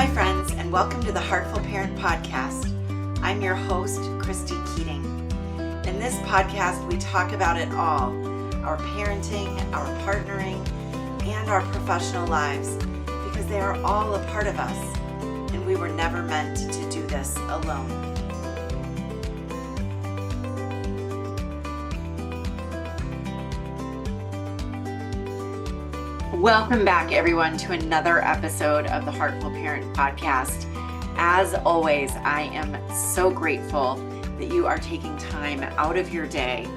Hi, friends, and welcome to the Heartful Parent Podcast. I'm your host, Christy Keating. In this podcast, we talk about it all, our parenting, our partnering, and our professional lives, because they are all a part of us, and we were never meant to do this alone. Welcome back, everyone, to another episode of the Heartful Parent Podcast. As always, I am so grateful that you are taking time out of your day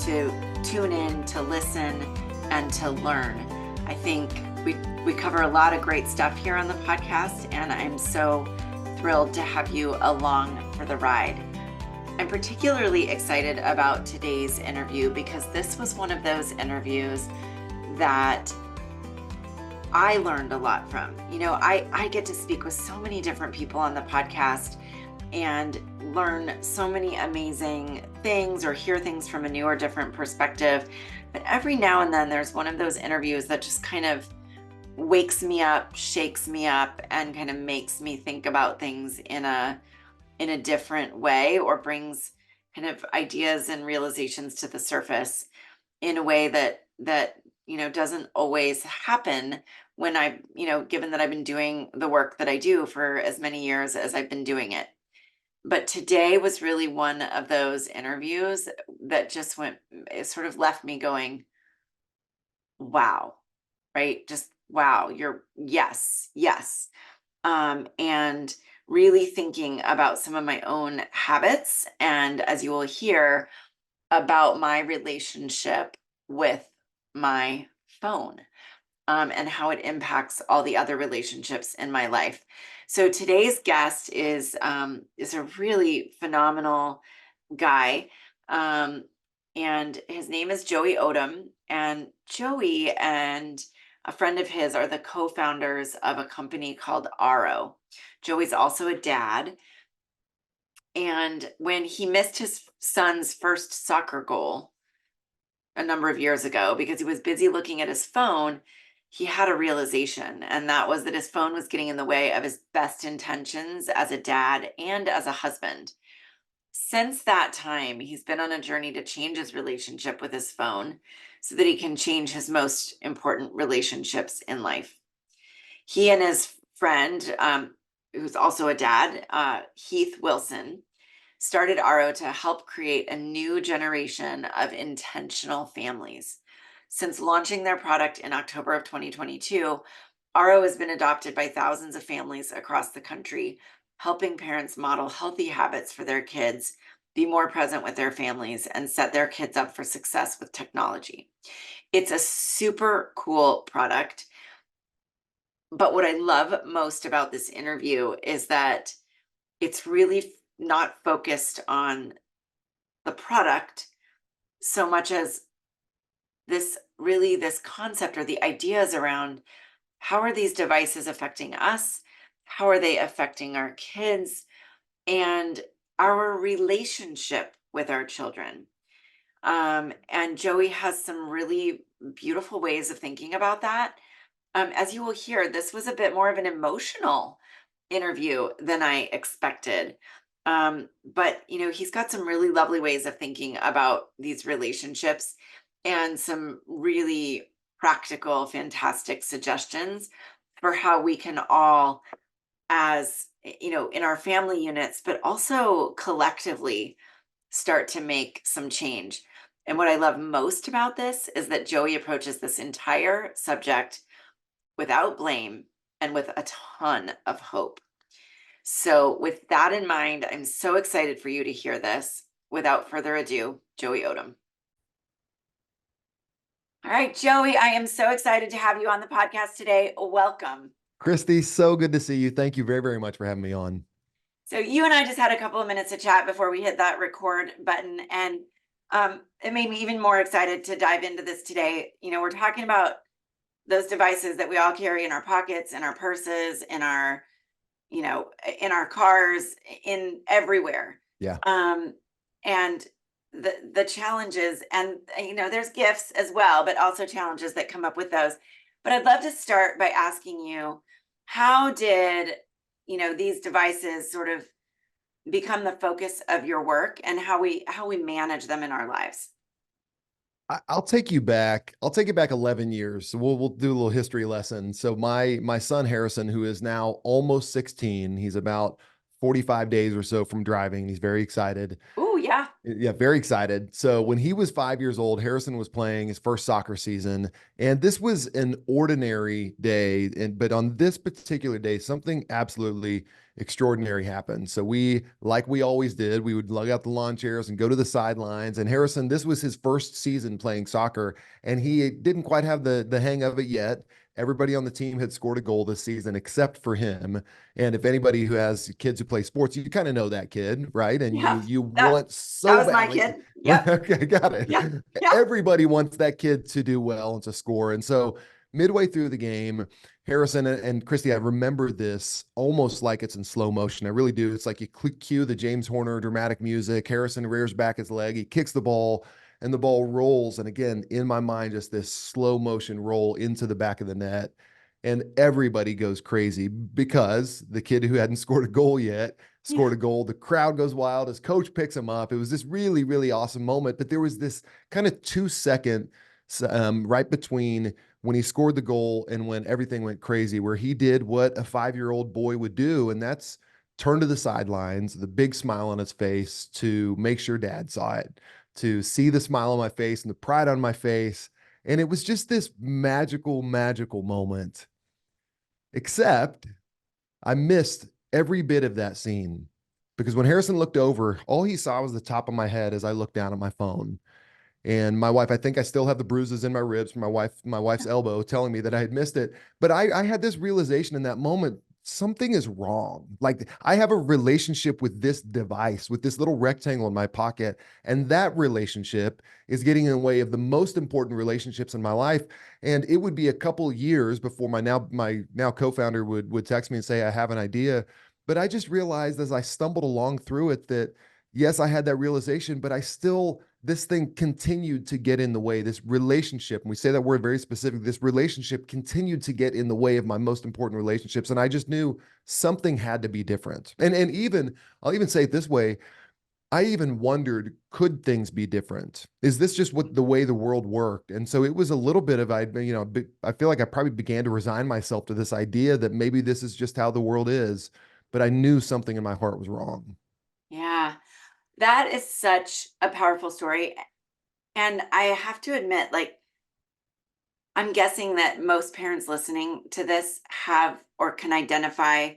to tune in, to listen, and to learn. I think we cover a lot of great stuff here on the podcast, and I'm so thrilled to have you along for the ride. I'm particularly excited about today's interview because this was one of those interviews that I learned a lot from. I get to speak with so many different people on the podcast and learn so many amazing things or hear things from a new or different perspective. But every now and then there's one of those interviews that just kind of wakes me up, shakes me up, and kind of makes me think about things in a different way, or brings kind of ideas and realizations to the surface in a way that doesn't always happen when given that I've been doing the work that I do for as many years as I've been doing it. But today was really one of those interviews that just it sort of left me going, wow, right? Just wow, yes. And really thinking about some of my own habits, and as you will hear, about my relationship with my phone, and how it impacts all the other relationships in my life. So today's guest is a really phenomenal guy, and his name is Joey Odom. And Joey and a friend of his are the co-founders of a company called Aro. Joey's also a dad. And when he missed his son's first soccer goal a number of years ago because he was busy looking at his phone, he had a realization, and that was that his phone was getting in the way of his best intentions as a dad and as a husband. Since that time, he's been on a journey to change his relationship with his phone so that he can change his most important relationships in life. He and his friend, who's also a dad, Heath Wilson, started Aro to help create a new generation of intentional families. Since launching their product in October of 2022, Aro has been adopted by thousands of families across the country, helping parents model healthy habits for their kids, be more present with their families, and set their kids up for success with technology. It's a super cool product. But what I love most about this interview is that it's really not focused on the product so much as this concept or the ideas around how are these devices affecting us, how are they affecting our kids, and our relationship with our children. And Joey has some really beautiful ways of thinking about that. As you will hear, this was a bit more of an emotional interview than I expected. But he's got some really lovely ways of thinking about these relationships and some really practical, fantastic suggestions for how we can all, as in our family units, but also collectively, start to make some change. And what I love most about this is that Joey approaches this entire subject without blame and with a ton of hope. So with that in mind, I'm so excited for you to hear this. Without further ado, Joey Odom. All right, Joey, I am so excited to have you on the podcast today. Welcome. Christy, so good to see you. Thank you very, very much for having me on. So you and I just had a couple of minutes to chat before we hit that record button, and it made me even more excited to dive into this today. We're talking about those devices that we all carry in our pockets, in our purses, in our cars, in everywhere. Yeah. And the challenges, and there's gifts as well, but also challenges that come up with those. But I'd love to start by asking you, how did these devices sort of become the focus of your work and how we manage them in our lives? I'll take you back. I'll take it back 11 years. So we'll do a little history lesson. So my son Harrison, who is now almost 16, he's about 45 days or so from driving. He's very excited. Oh, yeah. Yeah, very excited. So when he was 5 years old, Harrison was playing his first soccer season, and this was an ordinary day. But on this particular day, something absolutely extraordinary happened. So we, like we always did, we would lug out the lawn chairs and go to the sidelines. And Harrison, this was his first season playing soccer, and he didn't quite have the hang of it yet. Everybody on the team had scored a goal this season except for him. And if anybody who has kids who play sports, you kind of know that kid, right? And Yeah. you That want that so was my badly. kid. Yep. Okay, got it. Yeah. Yeah. Everybody wants that kid to do well and to score. And so midway through the game, Harrison and Christy, I remember this almost like it's in slow motion. I really do. It's like you cue the James Horner dramatic music. Harrison rears back his leg. He kicks the ball and the ball rolls. And again, in my mind, just this slow motion roll into the back of the net. And everybody goes crazy because the kid who hadn't scored a goal yet scored Yeah. a goal. The crowd goes wild. His coach picks him up. It was this really, really awesome moment. But there was this kind of 2 second right between when he scored the goal and when everything went crazy, where he did what a 5-year-old boy would do. And that's turn to the sidelines, the big smile on his face to make sure dad saw it, to see the smile on my face and the pride on my face. And it was just this magical, magical moment. Except I missed every bit of that scene because when Harrison looked over, all he saw was the top of my head as I looked down at my phone. And my wife, I think I still have the bruises in my ribs from my wife's elbow telling me that I had missed it. But I had this realization in that moment, something is wrong. Like I have a relationship with this device, with this little rectangle in my pocket. And that relationship is getting in the way of the most important relationships in my life. And it would be a couple years before my now co-founder would text me and say, I have an idea. But I just realized as I stumbled along through it that yes, I had that realization, but this thing continued to get in the way. This relationship, and we say that word very specific, this relationship continued to get in the way of my most important relationships. And I just knew something had to be different. And even, I'll even say it this way, I even wondered, could things be different? Is this just what the way the world worked? And so it was a little bit of, I feel like I probably began to resign myself to this idea that maybe this is just how the world is, but I knew something in my heart was wrong. Yeah. That is such a powerful story. And I have to admit, like, I'm guessing that most parents listening to this have or can identify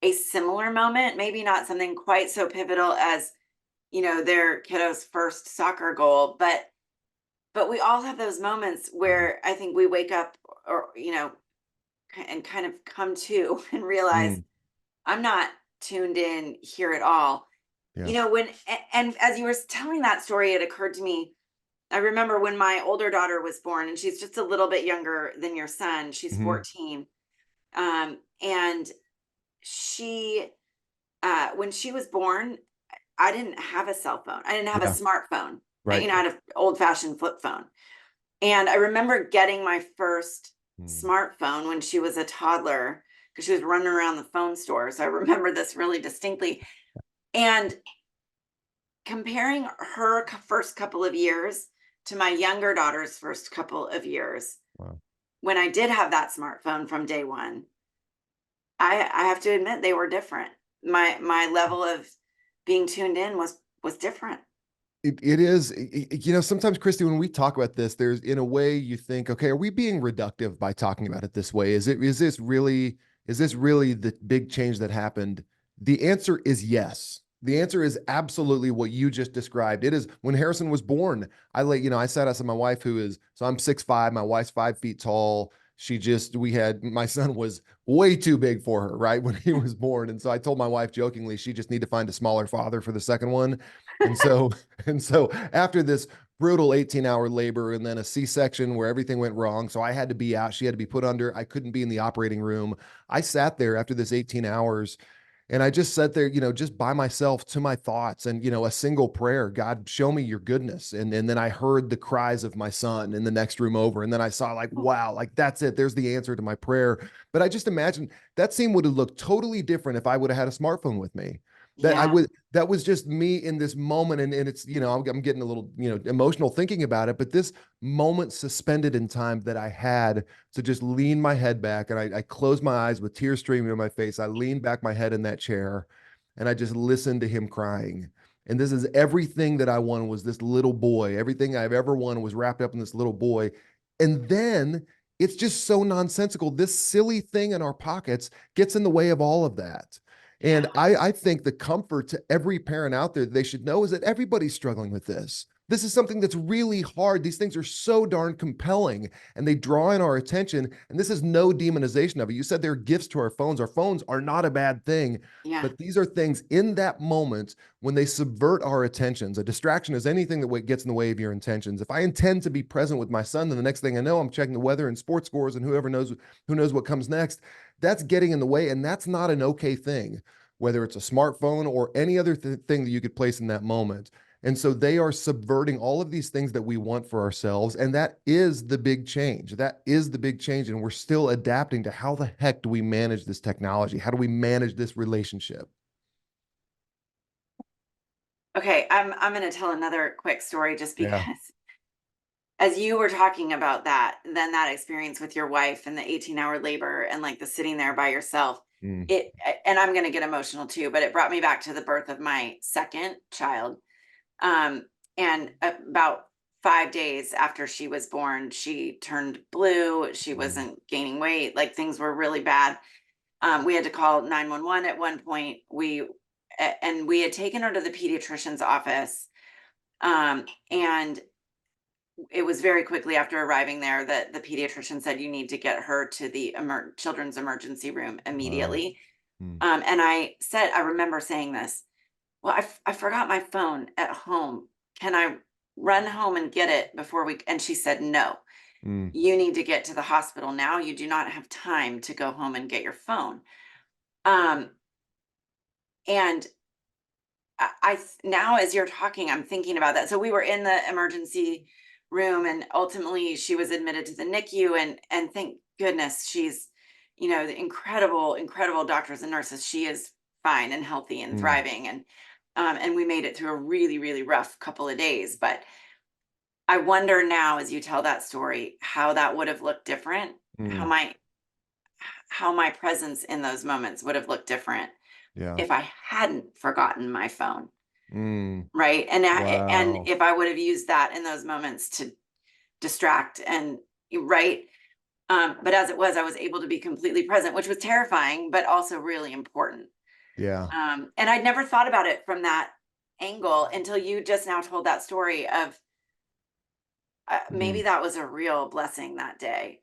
a similar moment, maybe not something quite so pivotal as, their kiddo's first soccer goal, but we all have those moments where I think we wake up or, and kind of come to and realize Mm, I'm not tuned in here at all. yeah. And as you were telling that story, it occurred to me, I remember when my older daughter was born, and she's just a little bit younger than your son. She's Hmm. 14. And she, when she was born, I didn't have a cell phone. I didn't have a Yeah. smartphone. Right. I had an old fashioned flip phone. And I remember getting my first Mm. smartphone when she was a toddler because she was running around the phone store. So I remember this really distinctly. And comparing her first couple of years to my younger daughter's first couple of years, Wow. when I did have that smartphone from day one, I have to admit they were different. My level of being tuned in was different. It is, sometimes, Christy, when we talk about this, there's in a way you think, okay, are we being reductive by talking about it this way? Is this really the big change that happened? The answer is yes. The answer is absolutely what you just described. It is when Harrison was born. I sat outside my wife, so I'm 6'5", my wife's 5 feet tall. My son was way too big for her, right? When he was born. And so I told my wife jokingly, she just need to find a smaller father for the second one. And so, and so after this brutal 18-hour labor and then a C-section where everything went wrong, so I had to be out. She had to be put under. I couldn't be in the operating room. I sat there after this 18 hours And I just sat there, just by myself to my thoughts and, a single prayer, God, show me your goodness. And then I heard the cries of my son in the next room over. And then I saw like, wow, like that's it. There's the answer to my prayer. But I just imagine that scene would have looked totally different if I would have had a smartphone with me. Yeah. That was just me in this moment. And it's, I'm getting a little, emotional thinking about it, but this moment suspended in time that I had to just lean my head back, and I closed my eyes with tears streaming in my face. I leaned back my head in that chair and I just listened to him crying. And this is everything that I wanted, was this little boy. Everything I've ever wanted was wrapped up in this little boy. And then it's just so nonsensical. This silly thing in our pockets gets in the way of all of that. And Yeah. I think the comfort to every parent out there they should know is that everybody's struggling with this. This is something that's really hard. These things are so darn compelling and they draw in our attention. And this is no demonization of it. You said they're gifts to our phones. Our phones are not a bad thing, Yeah. but these are things in that moment when they subvert our attentions. A distraction is anything that gets in the way of your intentions. If I intend to be present with my son, then the next thing I know, I'm checking the weather and sports scores and who knows what comes next. That's getting in the way, and that's not an okay thing, whether it's a smartphone or any other thing that you could place in that moment. And so they are subverting all of these things that we want for ourselves. And that is the big change. That is the big change. And we're still adapting to how the heck do we manage this technology? How do we manage this relationship? Okay, I'm going to tell another quick story just Yeah. because as you were talking about that, then that experience with your wife and the 18-hour labor and like the sitting there by yourself, Mm, and I'm going to get emotional too, but it brought me back to the birth of my second child. Um, and about 5 days after she was born, she turned blue. She mm, wasn't gaining weight. Like things were really bad. We had to call 911 at one point. And we had taken her to the pediatrician's office. And it was very quickly after arriving there that the pediatrician said, you need to get her to the children's emergency room wow. immediately. Mm, And I remember saying this, well, I forgot my phone at home. Can I run home and get it before we? And she said, no, mm, you need to get to the hospital now. You do not have time to go home and get your phone. Um, and now as you're talking, I'm thinking about that. So we were in the emergency room and ultimately she was admitted to the NICU and thank goodness she's, the incredible doctors and nurses. She is fine and healthy and mm, thriving and we made it through a really rough couple of days. But I wonder now as you tell that story how that would have looked different, how mm, my how my presence in those moments would have looked different yeah. if I hadn't forgotten my phone. Mm, Right, and wow. if I would have used that in those moments to distract and right, but as it was, I was able to be completely present, which was terrifying, but also really important. Yeah. And I'd never thought about it from that angle until you just now told that story of maybe Mm. that was a real blessing that day.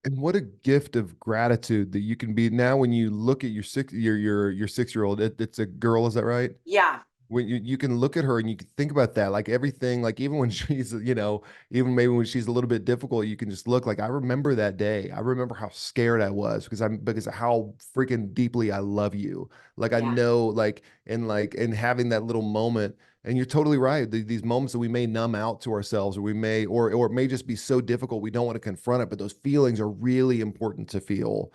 And what a gift of gratitude that you can be now when you look at your 6 year old. It's a girl, is that right? Yeah, When you can look at her and you can think about that, like everything, like even when she's, even maybe when she's a little bit difficult, you can just look like I remember that day. I remember how scared I was because of how freaking deeply I love you. Like I yeah, know, and having that little moment. And you're totally right. These moments that we may numb out to ourselves, or we may, or it may just be so difficult we don't want to confront it. But those feelings are really important to feel.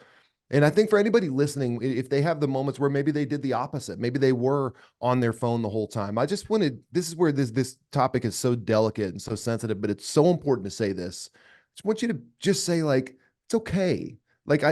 And I think for anybody listening, if they have the moments where maybe they did the opposite, maybe they were on their phone the whole time. I just wanted, this is where this topic is so delicate and so sensitive, but it's so important to say this. I just want you to just say like, it's okay. Like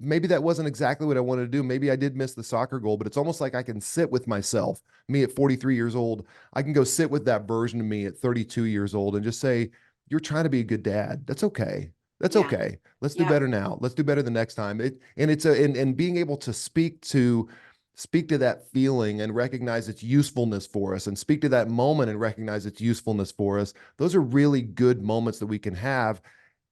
maybe that wasn't exactly what I wanted to do. Maybe I did miss the soccer goal, but it's almost like I can sit with myself, me at 43 years old. I can go sit with that version of me at 32 years old and just say, you're trying to be a good dad. That's okay. That's yeah, okay. Let's do yep, better now. Let's do better the next time. And being able to speak to that feeling and recognize its usefulness for us and speak to that moment and recognize its usefulness for us. Those are really good moments that we can have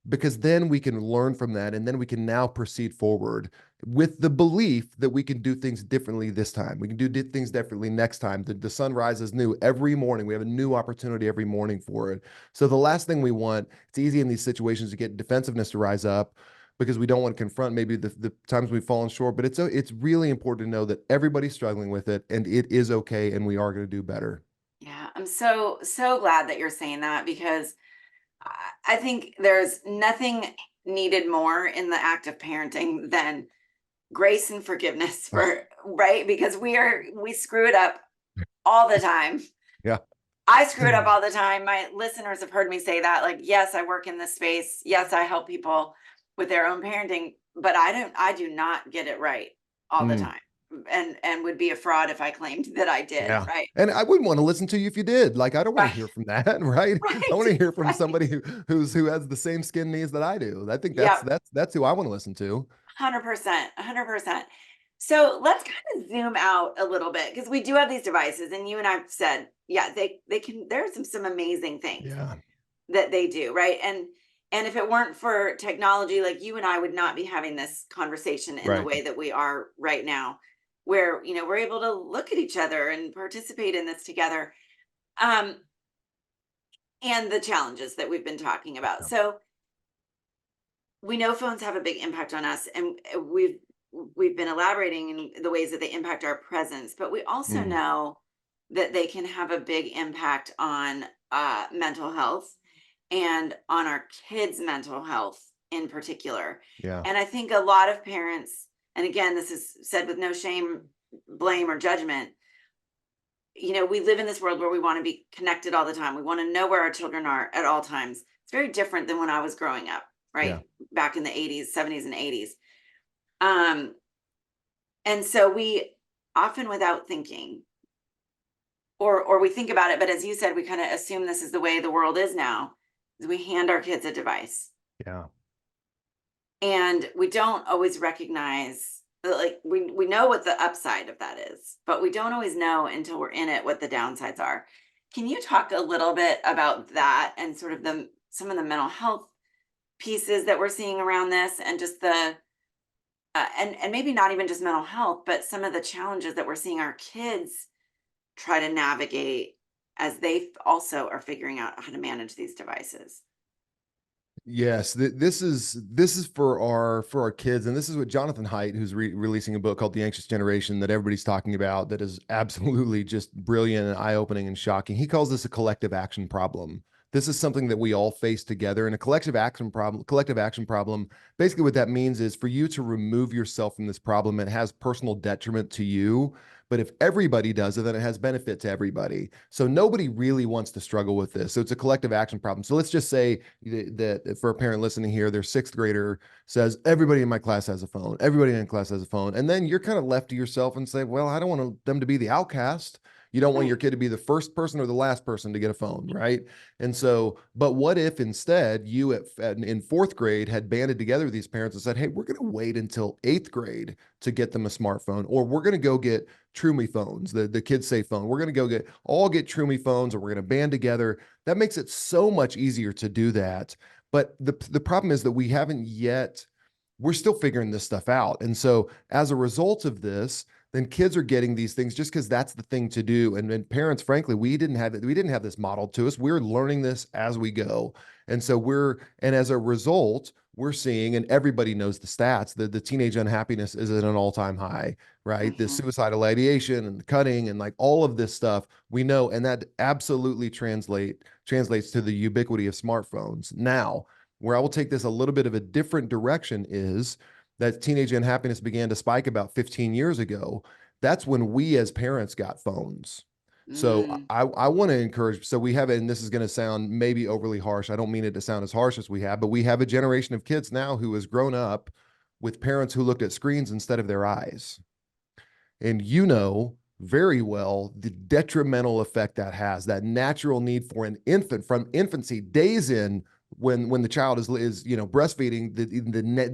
because then we can learn from that and then we can now proceed forward with the belief that we can do things differently this time. We can do things differently next time. The sun rises new every morning. We have a new opportunity every morning for it. So the last thing we want, it's easy in these situations to get defensiveness to rise up. because we don't want to confront maybe the times we've fallen short. But it's really important to know that everybody's struggling with it, and it is okay, and we are going to do better. Yeah, I'm so glad that you're saying that, because I think there's nothing needed more in the act of parenting than grace and forgiveness Oh, for, right? Because we screw it up all the time. yeah. I screw it up all the time. My listeners have heard me say that. Like, yes, I work in this space. Yes, I help people with their own parenting, but I do not get it right all the Mm, time. And would be a fraud if I claimed that I did, yeah. right? And I wouldn't want to listen to you if you did. Like, I don't want to Right. hear from that, right? I want Right. to hear from Right. somebody who has the same skin needs that I do. I think Yep. that's who I want to listen to. 100%. 100%. So let's kind of zoom out a little bit, because we do have these devices, and you and I've said, yeah, they can, there's some amazing things Yeah. that they do, right? And if it weren't for technology, like, you and I would not be having this conversation in the Right. way that we are right now, where, we're able to look at each other and participate in this together. Um and the challenges that we've been talking about. Yeah. So we know phones have a big impact on us, and we've been elaborating in the ways that they impact our presence, but we also Mm, know that they can have a big impact on mental health, and on our kids' mental health in particular. yeah. And I think a lot of parents, and again, this is said with no shame, blame, or judgment, we live in this world where we want to be connected all the time. We want to know where our children are at all times. It's very different than when I was growing up, Yeah. right? Back in the 80s, 70s, and 80s. Um, and so we often, without thinking, or we think about it, but as you said, we kind of assume this is the way the world is now, is we hand our kids a device. Yeah. And we don't always recognize that, like, we know what the upside of that is, but we don't always know until we're in it what the downsides are. Can you talk a little bit about that, and sort of some of the mental health pieces that we're seeing around this, and just the and maybe not even just mental health, but some of the challenges that we're seeing our kids try to navigate as they also are figuring out how to manage these devices? Yes, this is for our kids, and this is what Jonathan Haidt, who's releasing a book called The Anxious Generation, that everybody's talking about, that is absolutely just brilliant and eye-opening and shocking. He calls this a collective action problem. This is something that we all face together, and a collective action problem. Basically, what that means is for you to remove yourself from this problem, it has personal detriment to you. But if everybody does it, then it has benefit to everybody. So nobody really wants to struggle with this. So it's a collective action problem. So let's just say that for a parent listening here, their sixth grader says, everybody in my class has a phone. Everybody in class has a phone. And then you're kind of left to yourself and say, well, I don't want them to be the outcast. You don't want your Right. kid to be the first person or the last person to get a phone, right? And so, but what if instead you in fourth grade had banded together with these parents and said, hey, we're going to wait until eighth grade to get them a smartphone, or we're going to go get True phones, the kids say phone. We're going to go get True phones, and we're going to band together. That makes it so much easier to do that. But the problem is that we haven't yet, we're still figuring this stuff out. And so as a result of this, then kids are getting these things just because that's the thing to do. And parents, frankly, we didn't have it. We didn't have this modeled to us. We're learning this as we go. And so and as a result, we're seeing, and everybody knows the stats, that the teenage unhappiness is at an all-time high, right? The Mhm. suicidal ideation and the cutting and like all of this stuff we know, and that absolutely translates to the ubiquity of smartphones. Now, where I will take this a little bit of a different direction is that teenage unhappiness began to spike about 15 years ago. That's when we as parents got phones. So Mm. I want to encourage, so we have it, and this is going to sound maybe overly harsh. I don't mean it to sound as harsh as we have, but we have a generation of kids now who has grown up with parents who looked at screens instead of their eyes. And you know very well the detrimental effect that has, that natural need for an infant from infancy, days in, when the child is breastfeeding,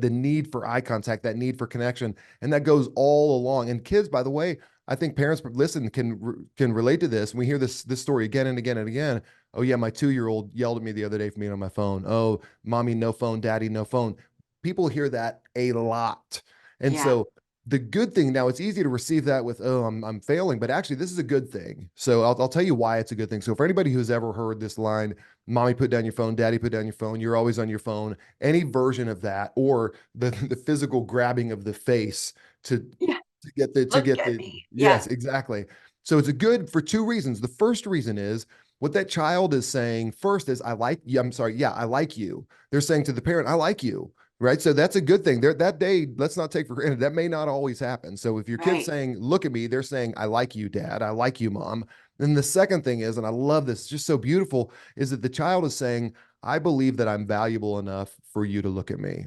the need for eye contact, that need for connection, and that goes all along. And kids, by the way, I think parents listen can relate to this. And we hear this story again and again and again. Oh yeah, my 2-year-old yelled at me the other day for being on my phone. Oh, mommy, no phone, daddy, no phone. People hear that a lot. And Yeah. so The good thing now, it's easy to receive that with, oh, I'm failing, but actually this is a good thing. So I'll tell you why it's a good thing. So for anybody who's ever heard this line, mommy put down your phone, daddy put down your phone, you're always on your phone, any version of that, or the physical grabbing of the face to Yeah. to Look get at the, me. Yeah. yes, exactly. So it's a good for two reasons. The first reason is what that child is saying first is, I like you. I'm sorry. Yeah, I like you. They're saying to the parent, I like you. Right. So that's a good thing. There that day, let's not take for granted. That may not always happen. So if your kid's Right. saying, look at me, they're saying, I like you, dad. I like you, mom. Then the second thing is, and I love this, just so beautiful, is that the child is saying, I believe that I'm valuable enough for you to look at me.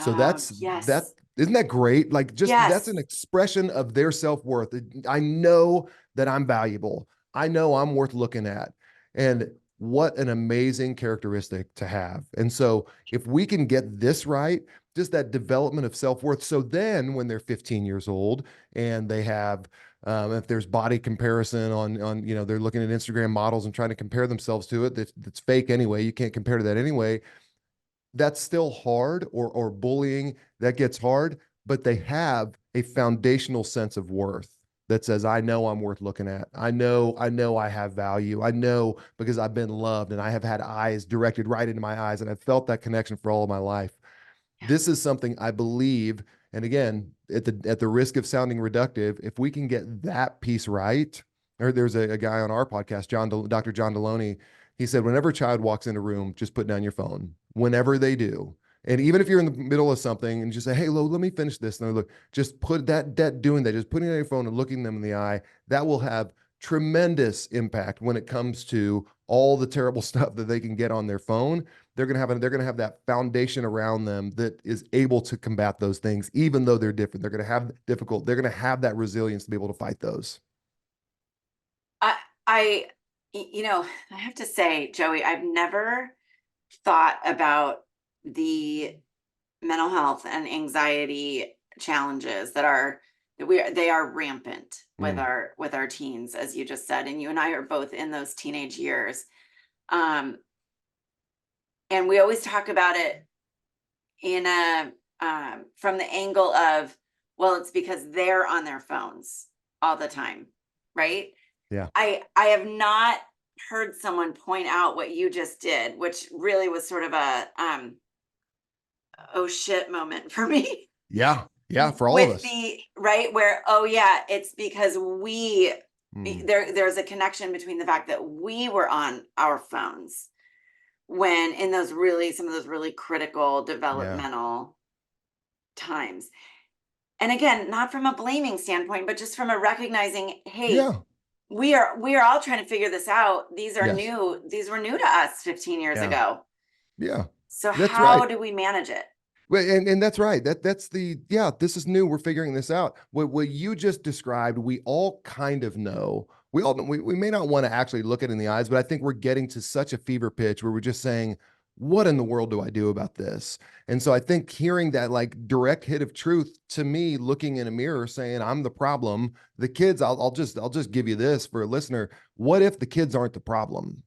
So that Yes. isn't that great? Like just that's Yes. an expression of their self-worth. I know that I'm valuable. I know I'm worth looking at. And what an amazing characteristic to have. And so if we can get this right, just that development of self-worth. So then when they're 15 years old and they have if there's body comparison on they're looking at Instagram models and trying to compare themselves to it, that's fake anyway. You can't compare to that anyway. That's still hard, or bullying that gets hard, but they have a foundational sense of worth that says, I know I'm worth looking at. I know I have value. I know because I've been loved and I have had eyes directed right into my eyes and I've felt that connection for all of my life. Yeah. This is something I believe, and again, at the risk of sounding reductive, if we can get that piece right, or there's a guy on our podcast, Dr. John Deloney, he said, whenever a child walks in a room, just put down your phone. Whenever they do. And even if you're in the middle of something and just say, hey, Lo, let me finish this. And they look, just put doing that, just putting it on your phone and looking them in the eye, that will have tremendous impact when it comes to all the terrible stuff that they can get on their phone. They're going to have that foundation around them that is able to combat those things, even though they're different. They're going to have that resilience to be able to fight those. I, I, I have to say, Joey, I've never thought about the mental health and anxiety challenges they are rampant with Mm, our teens, as you just said, and you and I are both in those teenage years. Um, and we always talk about it in a from the angle of, well, it's because they're on their phones all the time, right? yeah. I have not heard someone point out what you just did, which really was sort of a oh shit moment for me. Yeah. Yeah. For all of With us. the right where, oh yeah, it's because Mm, there's a connection between the fact that we were on our phones when in some of those really critical yeah. developmental times. And again, not from a blaming standpoint, but just from a recognizing, hey, Yeah. we are all trying to figure this out. Yes. These were new to us 15 years Yeah. ago. Yeah. So That's right. how do we manage it? Well, and that's right. That's the, yeah, this is new. We're figuring this out. What you just described, we all kind of know. We may not want to actually look it in the eyes, but I think we're getting to such a fever pitch where we're just saying, what in the world do I do about this? And so I think hearing that like direct hit of truth to me, looking in a mirror saying I'm the problem, the kids, I'll just give you this for a listener. What if the kids aren't the problem?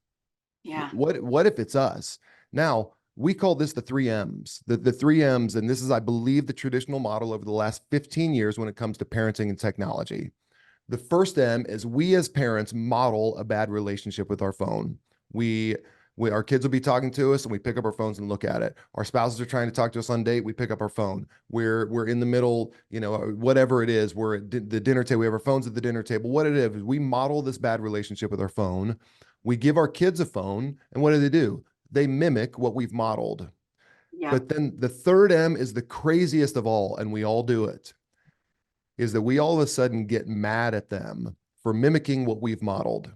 Yeah. What if it's us? Now, we call this the three M's. The three M's, and this is, I believe, the traditional model over the last 15 years when it comes to parenting and technology. The first M is we as parents model a bad relationship with our phone. We our kids will be talking to us and we pick up our phones and look at it. Our spouses are trying to talk to us on date, we pick up our phone. We're in the middle, whatever it is, we're at the dinner table, we have our phones at the dinner table. What it is, we model this bad relationship with our phone. We give our kids a phone, and what do? They mimic what we've modeled. Yeah. But then the third M is the craziest of all, and we all do it, is that we all of a sudden get mad at them for mimicking what we've modeled.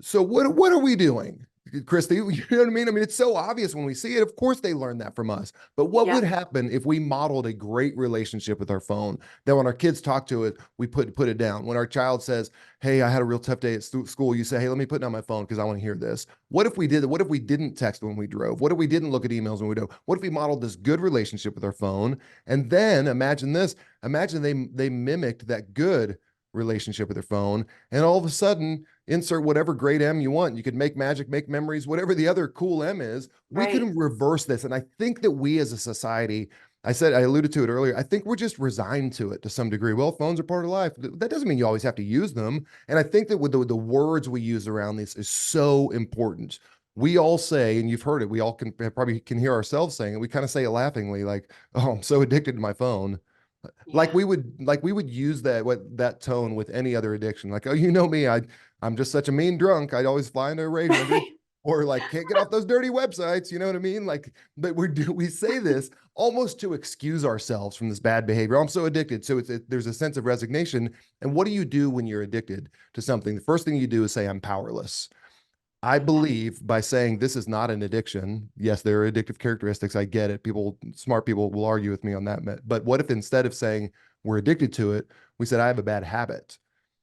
So what are we doing, Christy? You know what I mean? I mean, it's so obvious when we see it. Of course, they learn that from us. But what would Yep. happen if we modeled a great relationship with our phone? That when our kids talk to it, we put it down. When our child says, "Hey, I had a real tough day at school," you say, "Hey, let me put down my phone because I want to hear this." What if we did? What if we didn't text when we drove? What if we didn't look at emails when we drove? What if we modeled this good relationship with our phone? And then imagine this: imagine they mimicked that good relationship with their phone, and all of a sudden insert whatever great M you want. You could make magic, make memories, whatever the other cool M is. We Right. can reverse this. And I think that we as a society, I alluded to it earlier. I think we're just resigned to it to some degree. Well, phones are part of life. That doesn't mean you always have to use them. And I think that with the words we use around this is so important. We all say, and you've heard it, we all can probably can hear ourselves saying it. We kind of say it laughingly, like, "Oh, I'm so addicted to my phone." Yeah. Like we would use that tone with any other addiction. Like, oh, you know me, I'm just such a mean drunk. I'd always fly into a rage when I drink, Right. or like can't get off those dirty websites. You know what I mean? Like, but we say this almost to excuse ourselves from this bad behavior. I'm so addicted. So there's a sense of resignation. And what do you do when you're addicted to something? The first thing you do is say, I'm powerless. I Yeah. believe by saying this is not an addiction. Yes, there are addictive characteristics. I get it. Smart people will argue with me on that. But what if instead of saying we're addicted to it, we said, I have a bad habit?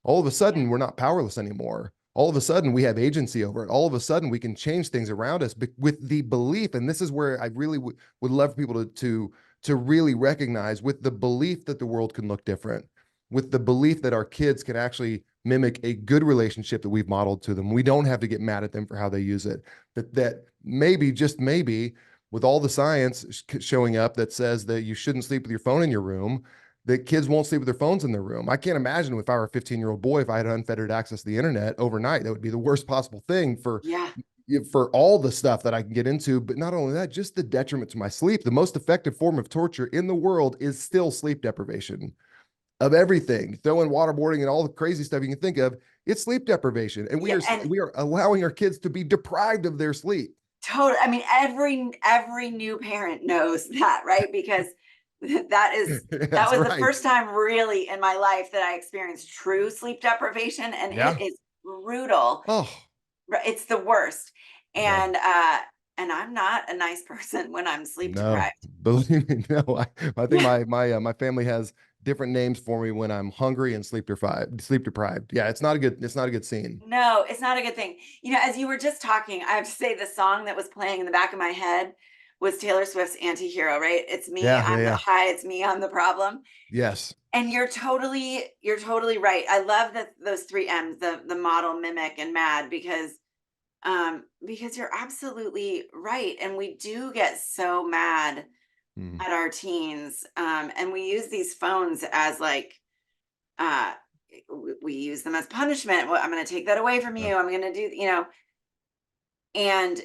All of a Yeah. sudden, we're not powerless anymore. All of a sudden, we have agency over it. All of a sudden, we can change things around us with the belief. And this is where I really would love people to really recognize, with the belief that the world can look different, with the belief that our kids can actually mimic a good relationship that we've modeled to them. We don't have to get mad at them for how they use it. That maybe, just maybe, with all the science showing up that says that you shouldn't sleep with your phone in your room, that kids won't sleep with their phones in their room. I can't imagine if I were a 15-year-old boy, if I had unfettered access to the internet overnight, that would be the worst possible thing Yeah. for all the stuff that I can get into. But not only that, just the detriment to my sleep. The most effective form of torture in the world is still sleep deprivation of everything. Throw in waterboarding and all the crazy stuff you can think of. It's sleep deprivation, and Yeah. And we are allowing our kids to be deprived of their sleep. totally, I mean, every new parent knows that, right? Because that That's was the right. first time really in my life that I experienced true sleep deprivation, and it Yeah. is brutal. Oh, It's the worst. yeah. And I'm not a nice person when I'm sleep No, deprived. believe me, no. I think Yeah. my family has different names for me when I'm hungry and sleep deprived. Sleep deprived. Yeah, it's not a good scene. No, it's not a good thing. As you were just talking, I have to say the song that was playing in the back of my head was Taylor Swift's Anti-Hero, right? It's me, Yeah, yeah, I'm the yeah. high, it's me, I'm the problem. Yes. And you're totally right. I love that those three M's, the model, mimic, and mad, because you're absolutely right. And we do get so mad Mm, at our teens. And we use these phones as like uh we use them as punishment. Well, I'm gonna take that away from yeah. you. I'm gonna do. And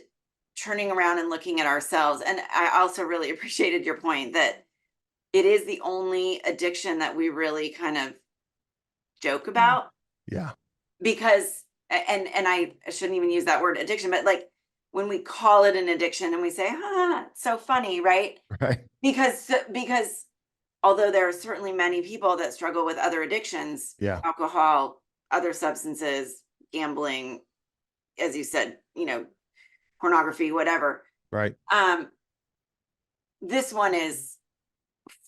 turning around and looking at ourselves. And I also really appreciated your point that it is the only addiction that we really kind of joke about, Yeah. because and I shouldn't even use that word addiction, but like when we call it an addiction and we say, it's so funny, right? Right. Because although there are certainly many people that struggle with other addictions, Yeah. alcohol, other substances, gambling, as you said, pornography, whatever. Right. Um, this one is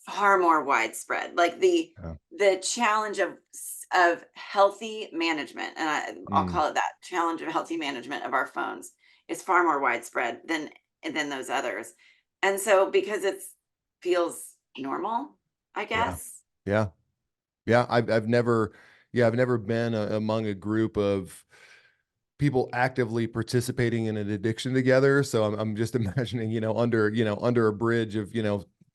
far more widespread. Like Yeah. the challenge of healthy management, and I'll Mm, call it that challenge of healthy management of our phones is far more widespread than those others. And so because it feels normal, I yeah. guess. Yeah. Yeah. I've never been among a group of people actively participating in an addiction together. So I'm just imagining, under a bridge of,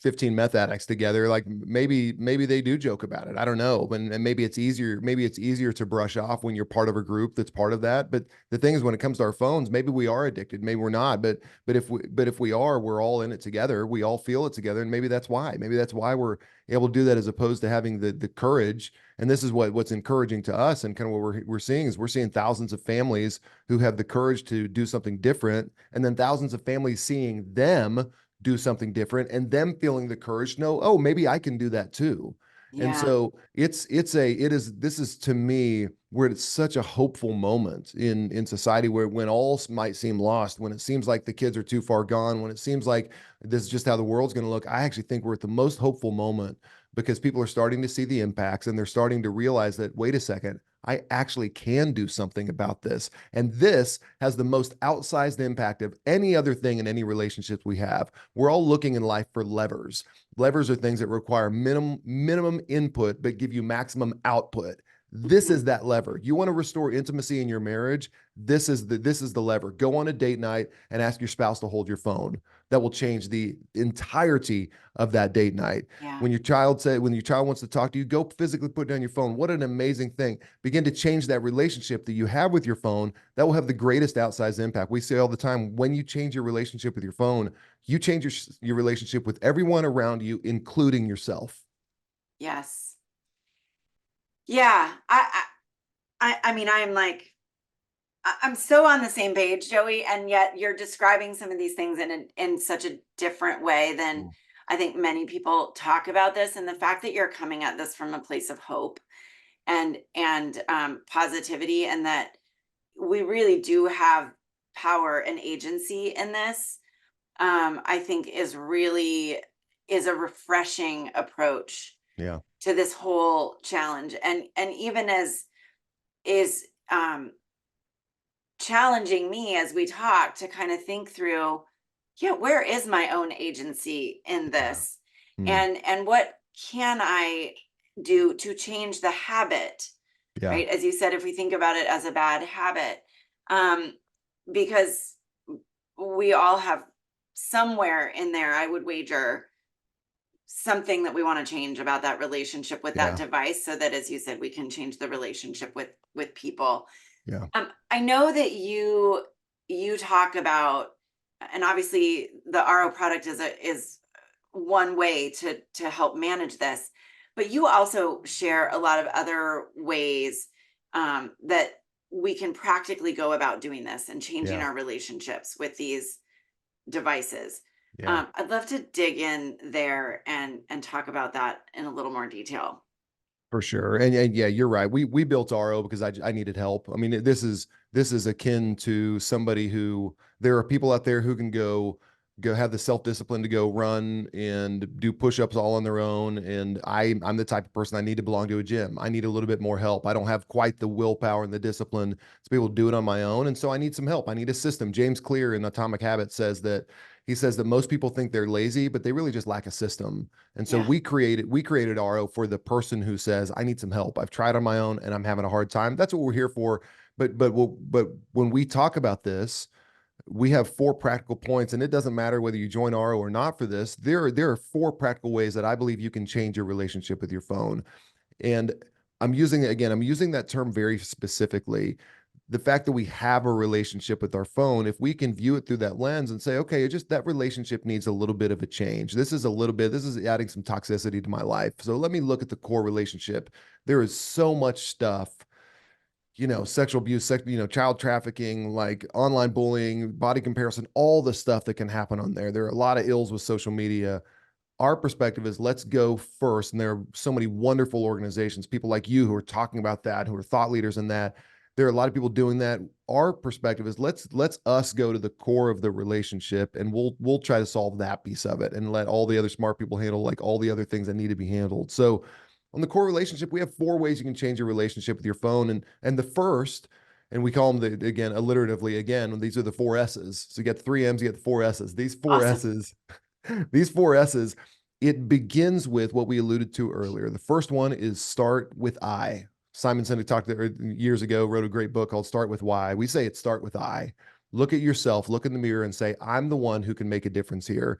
15 meth addicts together. Like maybe they do joke about it. I don't know. And maybe it's easier to brush off when you're part of a group that's part of that. But the thing is, when it comes to our phones, maybe we are addicted, maybe we're not. But if we are, we're all in it together. We all feel it together. And maybe that's why. Maybe that's why we're able to do that, as opposed to having the courage. And this is what's encouraging to us, and kind of what we're seeing is we're seeing thousands of families who have the courage to do something different, and then thousands of families seeing them do something different and them feeling the courage to know, oh, maybe I can do that too. And Yeah. so this is to me where it's such a hopeful moment in society, where when all might seem lost, when it seems like the kids are too far gone, when it seems like this is just how the world's going to look, I actually think we're at the most hopeful moment, because people are starting to see the impacts, and they're starting to realize that, wait a second, I actually can do something about this. And this has the most outsized impact of any other thing in any relationships we have. We're all looking in life for levers. Levers are things that require minimum input but give you maximum output. This Mhm. is that lever. You want to restore intimacy in your marriage. This is the lever. Go on a date night and ask your spouse to hold your phone. That will change the entirety of that date night. Yeah. When your child wants to talk to you, go physically put down your phone. What an amazing thing. Begin to change that relationship that you have with your phone. That will have the greatest outsized impact. We say all the time, when you change your relationship with your phone, you change your relationship with everyone around you, including yourself. Yes. Yeah. I mean, I'm like, I'm so on the same page, Joey, and yet you're describing some of these things in such a different way than Mm. I think many people talk about this. And the fact that you're coming at this from a place of hope and positivity, and that we really do have power and agency in this, I think is a refreshing approach Yeah, to this whole challenge. And even as is challenging me as we talk to kind of think through, yeah, where is my own agency in yeah, this, mm, and what can I do to change the habit, yeah, right? As you said, if we think about it as a bad habit, um because we all have somewhere in there, I would wager, something that we want to change about that relationship with that yeah, device, so that, as you said, we can change the relationship with people. yeah, I know that you talk about, and obviously the RO product is one way to help manage this, but you also share a lot of other ways that we can practically go about doing this and changing yeah, our relationships with these devices. yeah. I'd love to dig in there and talk about that in a little more detail. For sure. And yeah, you're right. We built RO because I needed help. I mean, this is akin to somebody who there are people out there who can go have the self-discipline to go run and do push-ups all on their own. And I'm the type of person I need to belong to a gym. I need a little bit more help. I don't have quite the willpower and the discipline to be able to do it on my own. And so I need some help. I need a system. James Clear in Atomic Habits says that most people think they're lazy, but they really just lack a system. And so Yeah. we created RO for the person who says, I need some help. I've tried on my own and I'm having a hard time. That's what we're here for. But when we talk about this, we have 4 practical points, and it doesn't matter whether you join RO or not for this. There are 4 practical ways that I believe you can change your relationship with your phone. And I'm using that term very specifically. The fact that we have a relationship with our phone, if we can view it through that lens and say, okay, it just that relationship needs a little bit of a change. This is adding some toxicity to my life. So let me look at the core relationship. There is so much stuff, sexual abuse, child trafficking, like online bullying, body comparison, all the stuff that can happen on there. There are a lot of ills with social media. Our perspective is let's go first. And there are so many wonderful organizations, people like you who are talking about that, who are thought leaders in that. There are a lot of people doing that. Our perspective is let's us go to the core of the relationship, and we'll try to solve that piece of it and let all the other smart people handle like all the other things that need to be handled. So on the core relationship, we have 4 ways you can change your relationship with your phone. And the first, and we call them again, alliteratively, again, these are the 4 S's. So you get 3 M's, you get the 4 S's. These four Awesome. S's these 4 S's, it begins with what we alluded to earlier. The first one is start with I. Simon Sinek talked years ago, wrote a great book called Start with Why. We say it start with I. Look at yourself, look in the mirror and say, I'm the one who can make a difference here.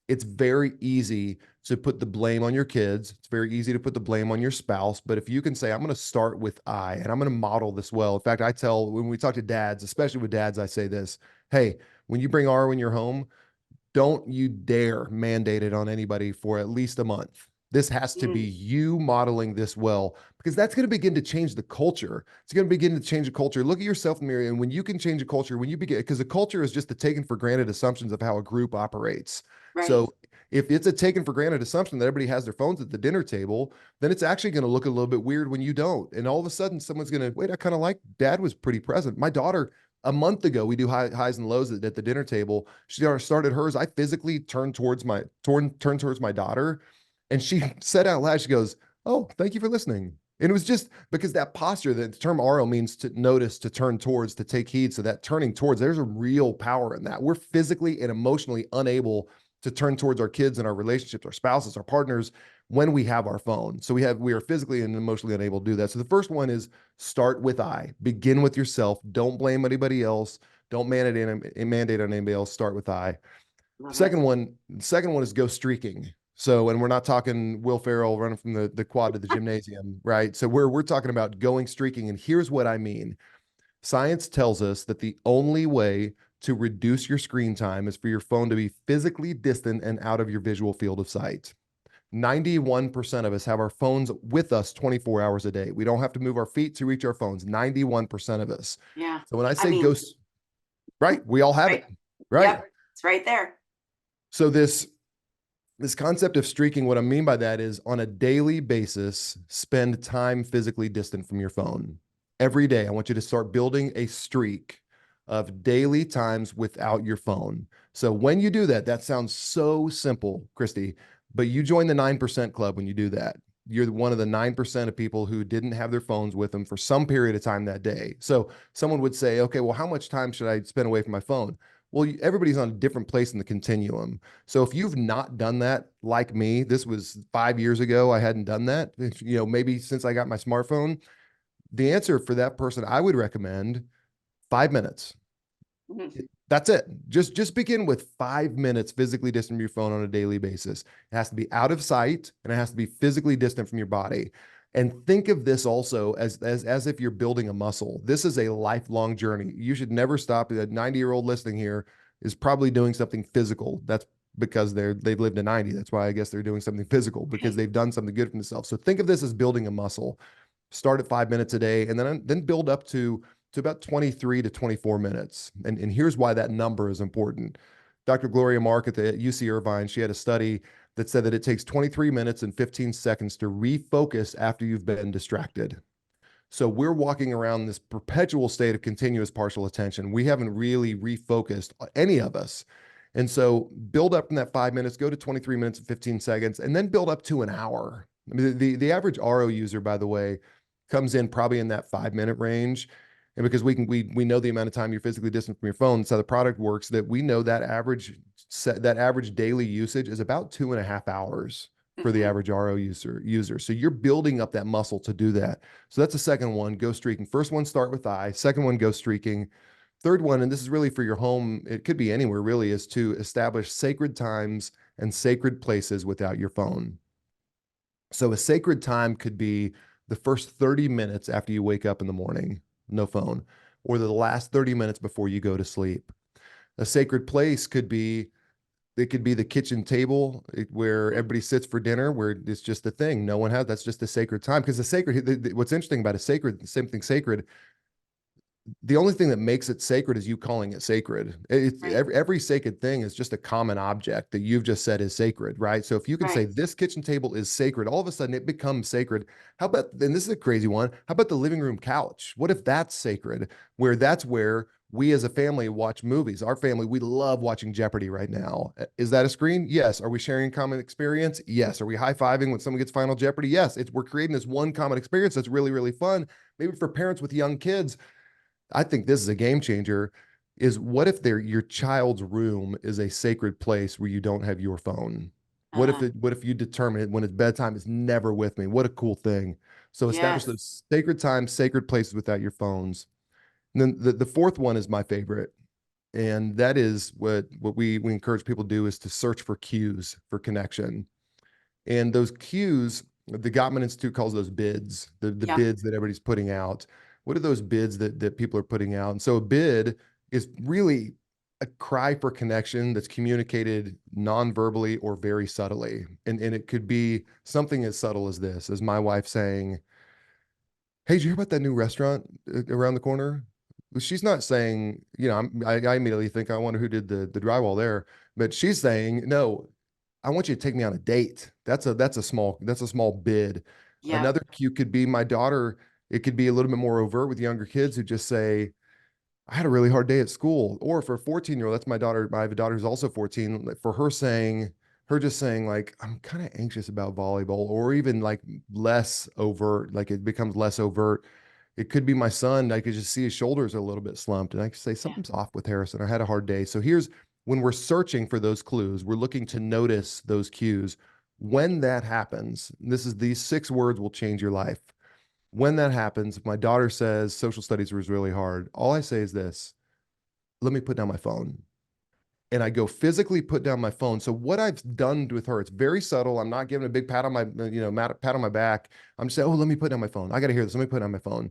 It's very easy to put the blame on your kids. It's very easy to put the blame on your spouse. But if you can say, I'm going to start with I, and I'm going to model this well. In fact, I tell when we talk to dads, especially with dads, I say this: hey, when you bring R in your home, don't you dare mandate it on anybody for at least a month. This has to be Mm, you modeling this well, because that's going to begin to change the culture. It's going to begin to change the culture. Look at yourself in the mirror. And when you can change a culture, when you begin, because a culture is just the taken for granted assumptions of how a group operates. right. So if it's a taken for granted assumption that everybody has their phones at the dinner table, then it's actually going to look a little bit weird when you don't. And all of a sudden, someone's going to, wait, I kind of like dad was pretty present. My daughter, a month ago, we do highs and lows at the dinner table. She started hers. I physically turned towards my daughter, and she said out loud, she goes, "Oh, thank you for listening." And it was just because that posture, that the term RO means to notice, to turn towards, to take heed. So that turning towards, there's a real power in that. We're physically and emotionally unable to turn towards our kids and our relationships, our spouses, our partners when we have our phone. So we are physically and emotionally unable to do that. So the first one is start with I. Begin with yourself. Don't blame anybody else. Don't mandate on anybody else. Start with I. Love it. Second one is go streaking. So, and we're not talking Will Ferrell running from the quad to the gymnasium, right? So we're talking about going streaking. And here's what I mean. Science tells us that the only way to reduce your screen time is for your phone to be physically distant and out of your visual field of sight. 91% of us have our phones with us 24 hours a day. We don't have to move our feet to reach our phones. 91% of us. Yeah. So when I I say mean, right, we all have right. it, right? Yep. It's right there. So this concept of streaking, what I mean by that is on a daily basis, spend time physically distant from your phone. Every day, I want you to start building a streak of daily times without your phone. So when you do that, that sounds so simple, Christy, but you join the 9% club when you do that. You're one of the 9% of people who didn't have their phones with them for some period of time that day. So someone would say, okay, well, how much time should I spend away from my phone? Well, everybody's on a different place in the continuum. So if you've not done that like me, this was 5 years ago, I hadn't done that, maybe since I got my smartphone, the answer for that person, I would recommend 5 minutes. Mhm. That's it. Just begin with 5 minutes physically distant from your phone on a daily basis. It has to be out of sight and it has to be physically distant from your body. And think of this also as if you're building a muscle. This is a lifelong journey. You should never stop. A 90-year-old listening here is probably doing something physical. That's because they've lived to 90. That's why I guess they're doing something physical because they've done something good for themselves. So think of this as building a muscle. Start at 5 minutes a day and then build up to about 23 to 24 minutes. And here's why that number is important. Dr. Gloria Mark at the UC Irvine, she had a study that said that it takes 23 minutes and 15 seconds to refocus after you've been distracted. So we're walking around this perpetual state of continuous partial attention. We haven't really refocused, any of us. And so build up from that 5 minutes, go to 23 minutes and 15 seconds, and then build up to an hour. I mean, the average RO user, by the way, comes in probably in that 5 minute range. And because we know the amount of time you're physically distant from your phone, so the product works that we know that average daily usage is about 2.5 hours for the Mhm. average RO user. So you're building up that muscle to do that. So that's the second one, go streaking. First one, start with I. Second one, go streaking. Third one, and this is really for your home, it could be anywhere really, is to establish sacred times and sacred places without your phone. So a sacred time could be the first 30 minutes after you wake up in the morning, no phone, or the last 30 minutes before you go to sleep. A sacred place could be it could be the kitchen table where Mhm. everybody sits for dinner, where it's just a thing. No one has, that's just a sacred time. Because what's interesting about a sacred, same thing sacred, the only thing that makes it sacred is you calling it sacred. It's Right. every sacred thing is just a common object that you've just said is sacred, right? So if you can say Right. this kitchen table is sacred, all of a sudden it becomes sacred. How about, and this is a crazy one, how about the living room couch? What if that's sacred? That's where we as a family watch movies. Our family, we love watching Jeopardy right now. Is that a screen? Yes. Are we sharing a common experience? Yes. Are we high-fiving when someone gets Final Jeopardy? Yes. We're creating this one common experience that's really, really fun. Maybe for parents with young kids, I think this is a game changer. Is what if your child's room is a sacred place where you don't have your phone? Uh, What if you determine it when it's bedtime is never with me? What a cool thing. So establish yes. those sacred times, sacred places without your phones. And then the fourth one is my favorite. And that is what we encourage people to do is to search for cues for connection. And those cues, the Gottman Institute calls those bids, the Yeah. bids that everybody's putting out. What are those bids that people are putting out? And so a bid is really a cry for connection that's communicated non-verbally or very subtly. And it could be something as subtle as this, as my wife saying, "Hey, did you hear about that new restaurant around the corner?" Well, she's not saying, I immediately think, I wonder who did the drywall there. But she's saying, no, I want you to take me on a date. That's a small bid. Yeah. Another cue could be my daughter. It could be a little bit more overt with younger kids who just say, I had a really hard day at school. Or for a 14-year-old, that's my daughter. I have a daughter who's also 14. For her just saying, like, I'm kind of anxious about volleyball, or even like less overt, like it becomes less overt. It could be my son. I could just see his shoulders are a little bit slumped. And I could say, Yeah. something's off with Harrison. I had a hard day. So when we're searching for those clues, we're looking to notice those cues. When that happens, these 6 words will change your life. When that happens, if my daughter says social studies was really hard, all I say is this: let me put down my phone. And I go physically put down my phone. So what I've done with her, it's very subtle. I'm not giving a big pat on my, pat on my back. I'm just saying, oh, let me put down my phone. I got to hear this. Let me put down my phone.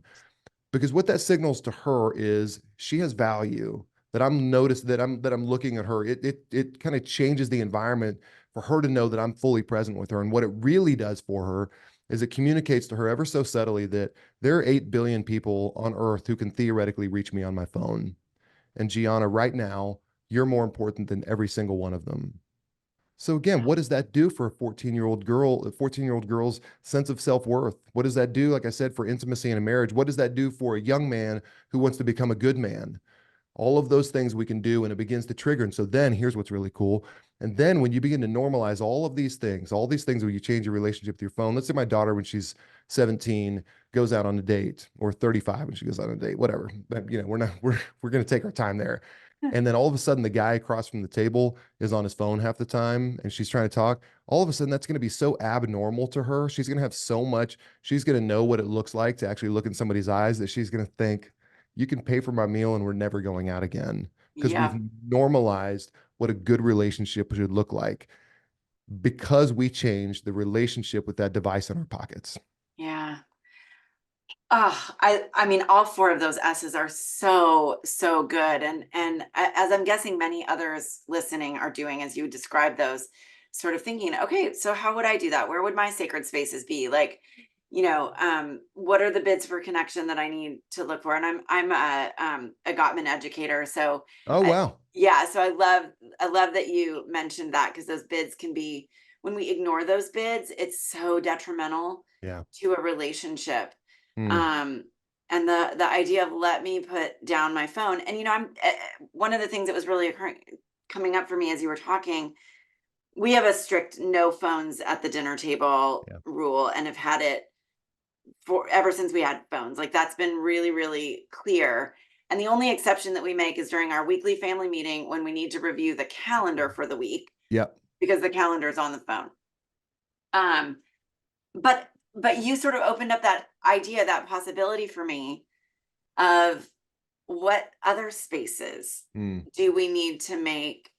Because what that signals to her is she has value, that I'm noticed, that I'm looking at her. It kind of changes the environment for her to know that I'm fully present with her. And what it really does for her is it communicates to her ever so subtly that there are 8 billion people on earth who can theoretically reach me on my phone. And Gianna, right now, you're more important than every single one of them. So again, Yeah. what does that do for a 14-year-old girl, a 14-year-old girl's sense of self-worth? What does that do, like I said, for intimacy in a marriage? What does that do for a young man who wants to become a good man? All of those things we can do, and it begins to trigger. And so then here's what's really cool. And then when you begin to normalize all these things where you change your relationship with your phone. Let's say my daughter, when she's 17, goes out on a date, or 35 when she goes out on a date, whatever. But, we're going to take our time there. And then all of a sudden, the guy across from the table is on his phone half the time, and she's trying to talk. All of a sudden, that's going to be so abnormal to her. She's going to have so much. She's going to know what it looks like to actually look in somebody's eyes, that she's going to think, you can pay for my meal and we're never going out again, because we've Yeah. normalized what a good relationship should look like, because we changed the relationship with that device in our pockets. Yeah. I mean, all 4 of those S's are so, so good. As I'm guessing many others listening are doing, as you describe those, sort of thinking, okay, so how would I do that? Where would my sacred spaces be? Like, what are the bids for connection that I need to look for? And I'm a Gottman educator. So Oh, wow. yeah, so I love that you mentioned that, because those bids can be, when we ignore those bids, it's so detrimental Yeah. to a relationship. Mm, um and the idea of, let me put down my phone. And I'm one of the things that was really coming up for me as you were talking, we have a strict no phones at the dinner table yeah. rule, and have had it for ever since we had phones. Like, that's been really, really clear. And the only exception that we make is during our weekly family meeting, when we need to review the calendar for the week, Yep. because the calendar is on the phone. um but you sort of opened up that idea, that possibility for me, of what other spaces Mm, do we need to make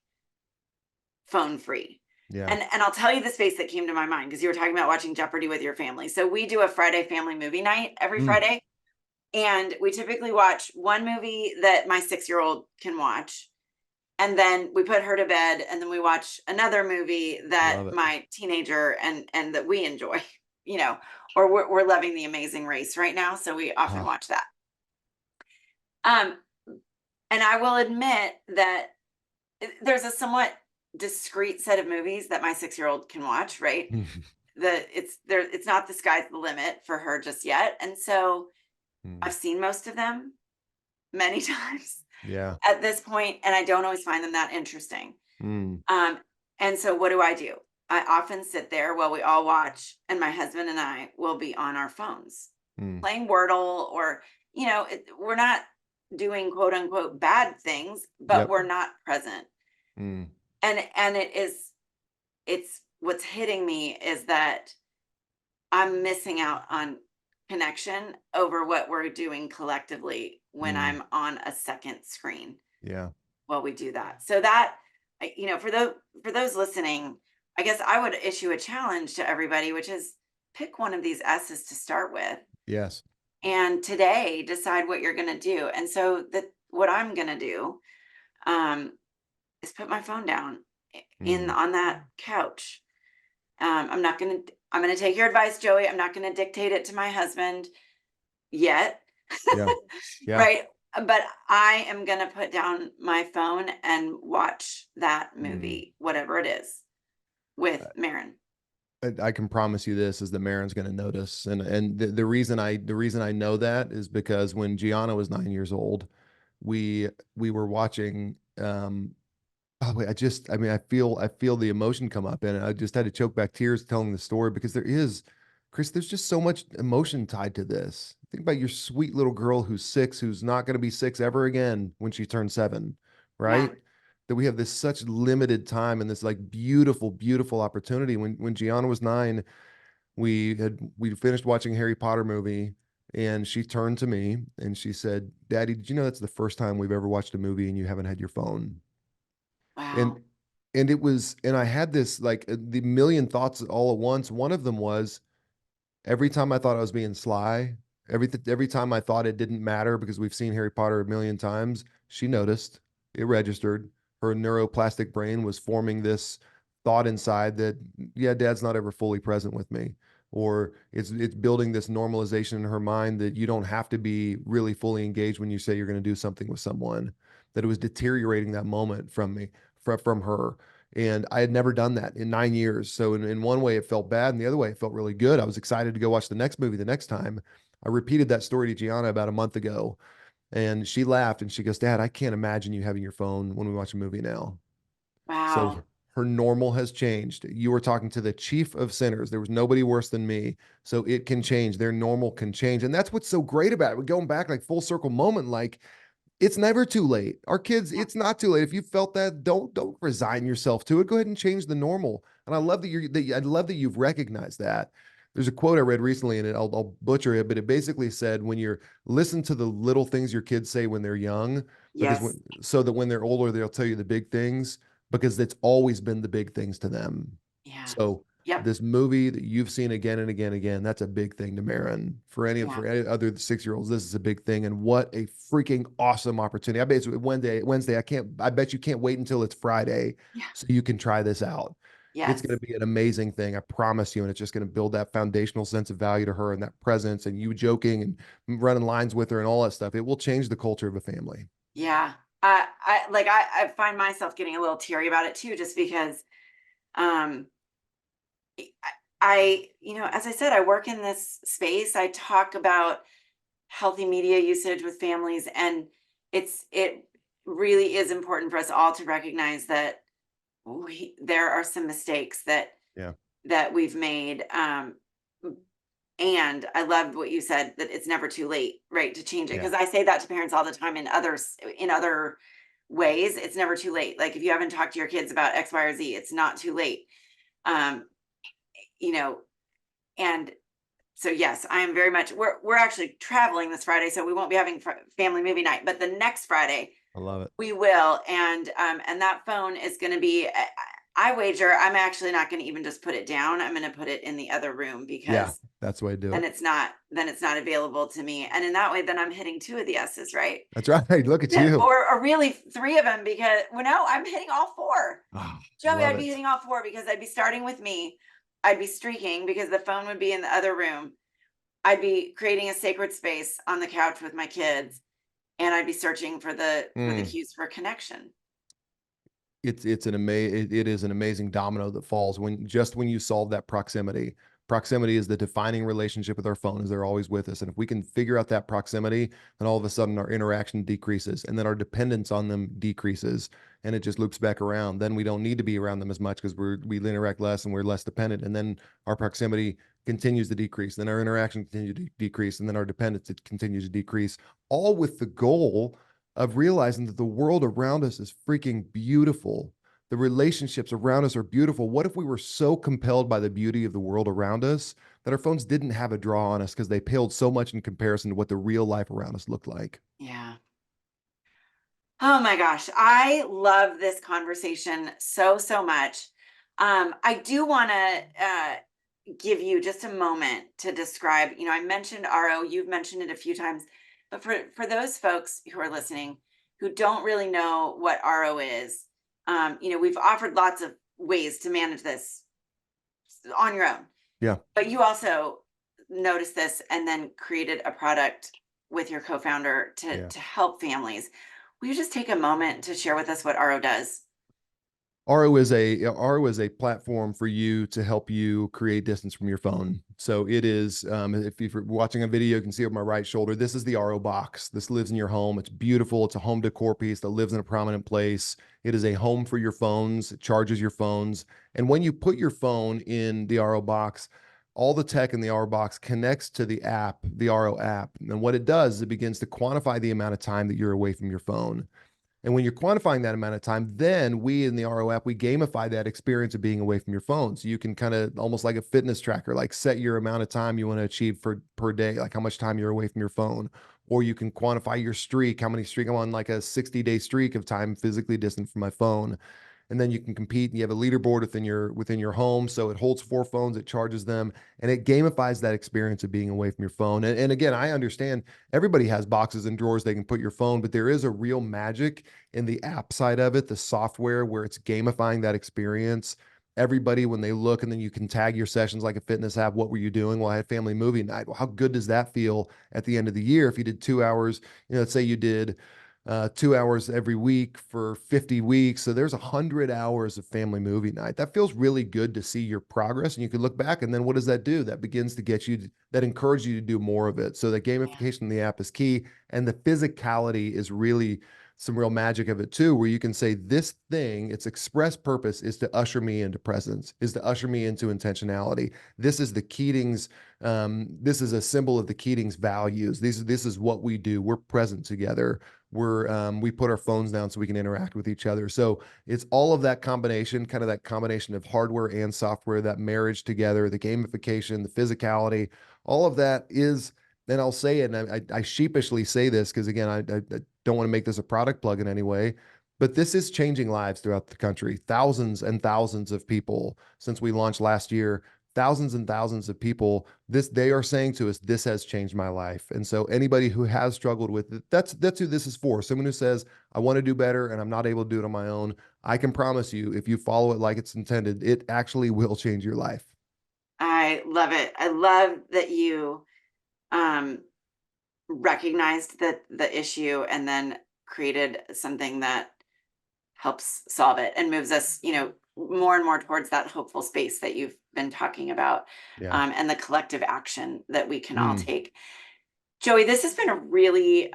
phone free. yeah. And I'll tell you the space that came to my mind, because you were talking about watching Jeopardy with your family. So we do a Friday family movie night every Mm, Friday, and we typically watch one movie that my 6-year-old can watch, and then we put her to bed, and then we watch another movie that love it. my teenager and that we enjoy, you know or we're loving The Amazing Race right now, so we often Ah, watch that. um and I will admit that there's a somewhat discrete set of movies that my 6-year-old can watch, right? It's not the sky's the limit for her just yet, and so mm, I've seen most of them many times yeah. at this point, and I don't always find them that interesting. Mm, Um, and so what do? I often sit there while we all watch, and my husband and I will be on our phones mm, playing Wordle, or, we're not doing quote unquote bad things, but yep. we're not present. Mm, And it's what's hitting me is that I'm missing out on connection over what we're doing collectively when mm, I'm on a second screen yeah. while we do that. So that, for those listening, I guess I would issue a challenge to everybody, which is, pick one of these S's to start with, Yes. and today decide what you're going to do. And so that what I'm going to do, um, is put my phone down in Mm, on that couch. I'm going to take your advice, Joey. I'm not going to dictate it to my husband yet. yeah. Yeah. Right. But I am going to put down my phone and watch that Mm. movie, whatever it is, with Marin. I can promise you this, is that Marin's going to notice. And the reason I know that is because when Gianna was 9 years old, we were watching, oh wait, I mean, I feel the emotion come up, and I just had to choke back tears telling the story, because Chris, there's just so much emotion tied to this. Think about your sweet little girl who's 6, who's not going to be 6 ever again when she turns 7, Yeah. right? that we have this such limited time and this like beautiful, beautiful opportunity. When Gianna was 9, we finished watching a Harry Potter movie, and she turned to me and she said, "Daddy, did you know that's the first time we've ever watched a movie and you haven't had your phone?" Wow. And it was, and I had this like the million thoughts all at once. One of them was, every time I thought I was being sly, every time I thought it didn't matter because we've seen Harry Potter a million times, she noticed, it registered. Her neuroplastic brain was forming this thought inside that, yeah, dad's not ever fully present with me. Or it's building this normalization in her mind that you don't have to be really fully engaged when you say you're going to do something with someone. That it was deteriorating that moment from me, from her. And I had never done that in 9 years. So in one way, it felt bad. And the other way, it felt really good. I was excited to go watch the next movie the next time. I repeated that story to Gianna about a month ago. And she laughed and she goes, "Dad, I can't imagine you having your phone when we watch a movie now." So Wow. her normal has changed. You were talking to the chief of sinners. There was nobody worse than me. So it can change. Their normal can change. And that's what's so great about it. We're going back like full circle moment. Like, it's never too late. Our kids, Yeah. it's not too late. If you felt that, don't resign yourself to it. Go ahead and change the normal. And I love that I love that you've recognized that. There's a quote I read recently, and I'll butcher it, but it basically said, when you're listen to the little things your kids say when they're young, because Yes. so that when they're older, they'll tell you the big things, because it's always been the big things to them. Yeah. So Yep. this movie that you've seen again and again and again, that's a big thing to Marin. Yeah. For any other 6 year olds, this is a big thing. And what a freaking awesome opportunity. I bet it's Wednesday. I bet you can't wait until it's Friday Yeah. so you can try this out. It's Yes. going to be an amazing thing. I promise you. And it's just going to build that foundational sense of value to her, and that presence, and you joking and running lines with her and all that stuff. It will change the culture of a family. Yeah. I find myself getting a little teary about it too, just because um as I said, I work in this space. I talk about healthy media usage with families, and it really is important for us all to recognize that there are some mistakes Yeah. that we've made. And I loved what you said, that it's never too late, right, to change it. Yeah. Because I say that to parents all the time in other ways. It's never too late. Like, if you haven't talked to your kids about X, Y, or Z, it's not too late. Um, you know, and so yes, I am very much. We're actually traveling this Friday, so we won't be having family movie night. But the next Friday I love it. we will, and that phone is going to be. I wager I'm actually not going to even just put it down. I'm going to put it in the other room, Yeah. because That's the way to do then it. it's not available to me. And in that way, then I'm hitting two of the S's, right? That's right. Look at Yeah, you. or really three of them, because well, no, I'm hitting all four. Oh, Joey, love I'd be it. hitting all four, because I'd be starting with me. I'd be streaking because the phone would be in the other room. I'd be creating a sacred space on the couch with my kids, and I'd be searching for the Mm. cues for connection. It is an amazing domino that falls when you solve that proximity. Proximity is the defining relationship with our phone, as they're always with us. And if we can figure out that proximity, then all of a sudden our interaction decreases, and then our dependence on them decreases, and it just loops back around. Then we don't need to be around them as much because we interact less and we're less dependent. And then our proximity continues to decrease. Then our interaction continues to decrease, and then our dependence, it continues to decrease, all with the goal of realizing that the world around us is freaking beautiful. The relationships around us are beautiful. What if we were so compelled by the beauty of the world around us that our phones didn't have a draw on us because they paled so much in comparison to what the real life around us looked like? Yeah. Oh my gosh, I love this conversation so, so much. I do want to give you just a moment to describe. I mentioned RO, you've mentioned it a few times, but for those folks who are listening who don't really know what RO is, we've offered lots of ways to manage this on your own, Yeah. but you also noticed this and then created a product with your co-founder to Yeah. help families. Will you just take a moment to share with us what RO does? RO is a platform for you to help you create distance from your phone. So it is, if you're watching a video, you can see on my right shoulder, this is the RO box. This lives in your home. It's beautiful. It's a home decor piece that lives in a prominent place. It is a home for your phones. It charges your phones. And when you put your phone in the RO box, all the tech in the RO box connects to the app, the RO app. And what it does is it begins to quantify the amount of time that you're away from your phone. And when you're quantifying that amount of time, then we in the RO app, we gamify that experience of being away from your phone. So you can kind of almost like a fitness tracker, like set your amount of time you want to achieve for per day, like how much time you're away from your phone. Or you can quantify your streak, how many streak I'm on, like a 60-day streak of time physically distant from my phone. And then you can compete and you have a leaderboard within your home. So it holds 4 phones, it charges them, and it gamifies that experience of being away from your phone. And again, I understand everybody has boxes and drawers they can put your phone, but there is a real magic in the app side of it, the software where it's gamifying that experience. Everybody, when they look, and then you can tag your sessions like a fitness app. What were you doing? Well, I had family movie night. Well, how good does that feel at the end of the year if you did 2 hours? Let's say you did 2 hours every week for 50 weeks. So there's 100 hours of family movie night. That feels really good to see your progress. And you can look back, and then what does that do? That begins to get you, that encourages you to do more of it. So the gamification in the app is key. And the physicality is really some real magic of it too, where you can say this thing, its express purpose is to usher me into presence, is to usher me into intentionality. This is the Keating's, this is a symbol of the Keating's values. This is what we do. We're present together. We put our phones down so we can interact with each other. So it's all of that combination, kind of that combination of hardware and software, that marriage together, the gamification, the physicality, all of that is, and I'll say it, and I sheepishly say this because again, I don't want to make this a product plug in any way, but this is changing lives throughout the country. Thousands and thousands of people since we launched last year, thousands and thousands of people, they are saying to us, this has changed my life. And so anybody who has struggled with it, that's who this is for. Someone who says, I want to do better and I'm not able to do it on my own. I can promise you, if you follow it like it's intended, it actually will change your life. I love it. I love that you recognized the issue and then created something that helps solve it and moves us, more and more towards that hopeful space that you've been talking about, Yeah. and the collective action that we can all Mm. take. Joey, this has been a really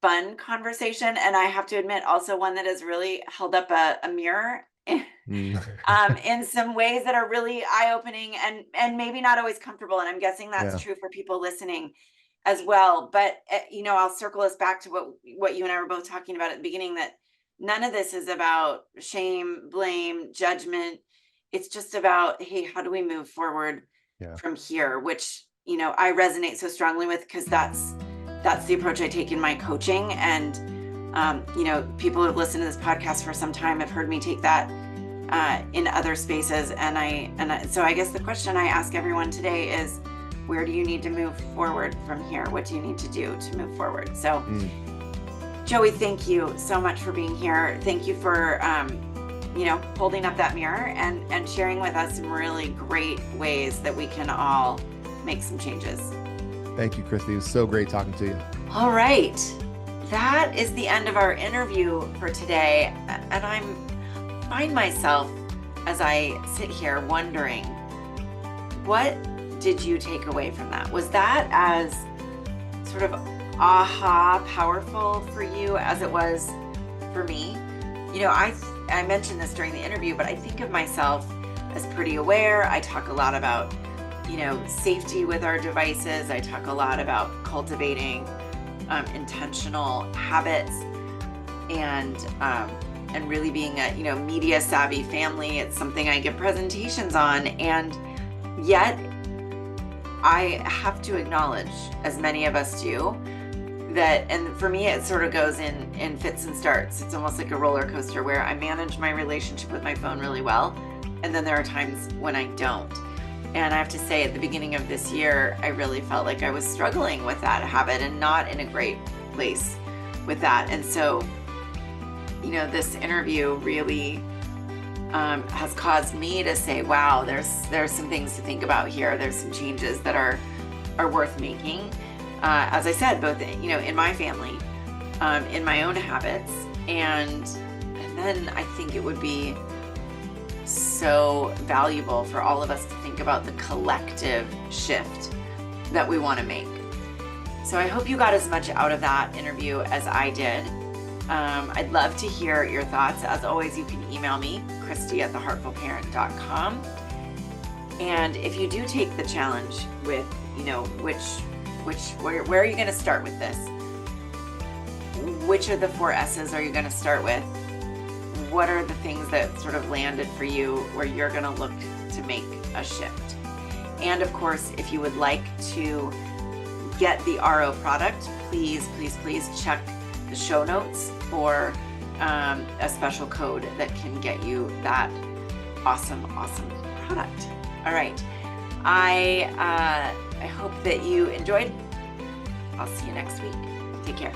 fun conversation, and I have to admit, also one that has really held up a mirror Mm. in some ways that are really eye-opening and maybe not always comfortable. And I'm guessing that's Yeah. true for people listening as well. But I'll circle us back to what you and I were both talking about at the beginning, that none of this is about shame, blame, judgment. It's just about, hey, how do we move forward Yeah. from here? Which, I resonate so strongly with, because that's the approach I take in my coaching. And people who have listened to this podcast for some time have heard me take that in other spaces. So I guess the question I ask everyone today is, where do you need to move forward from here? What do you need to do to move forward? So Joey, thank you so much for being here. Thank you for, holding up that mirror and sharing with us some really great ways that we can all make some changes. Thank you, Christy. It was so great talking to you. All right. That is the end of our interview for today. And I find myself, as I sit here, wondering, what did you take away from that? Was that as sort of aha powerful for you as it was for me? I mentioned this during the interview, but I think of myself as pretty aware. I talk a lot about, safety with our devices. I talk a lot about cultivating intentional habits and really being a, media savvy family. It's something I give presentations on. And yet I have to acknowledge, as many of us do, that, and for me, it sort of goes in fits and starts. It's almost like a roller coaster where I manage my relationship with my phone really well. And then there are times when I don't. And I have to say, at the beginning of this year, I really felt like I was struggling with that habit and not in a great place with that. And so, this interview really has caused me to say, wow, there's some things to think about here. There's some changes that are worth making. As I said, both, in my family, in my own habits. And then I think it would be so valuable for all of us to think about the collective shift that we want to make. So I hope you got as much out of that interview as I did. I'd love to hear your thoughts. As always, you can email me, Christy@theheartfulparent.com. And if you do take the challenge with, where are you going to start with this? which of the 4 S's are you going to start with? What are the things that sort of landed for you where you're going to look to make a shift? And of course, if you would like to get the RO product, please check the show notes for a special code that can get you that awesome product. All right. I hope that you enjoyed. I'll see you next week. Take care.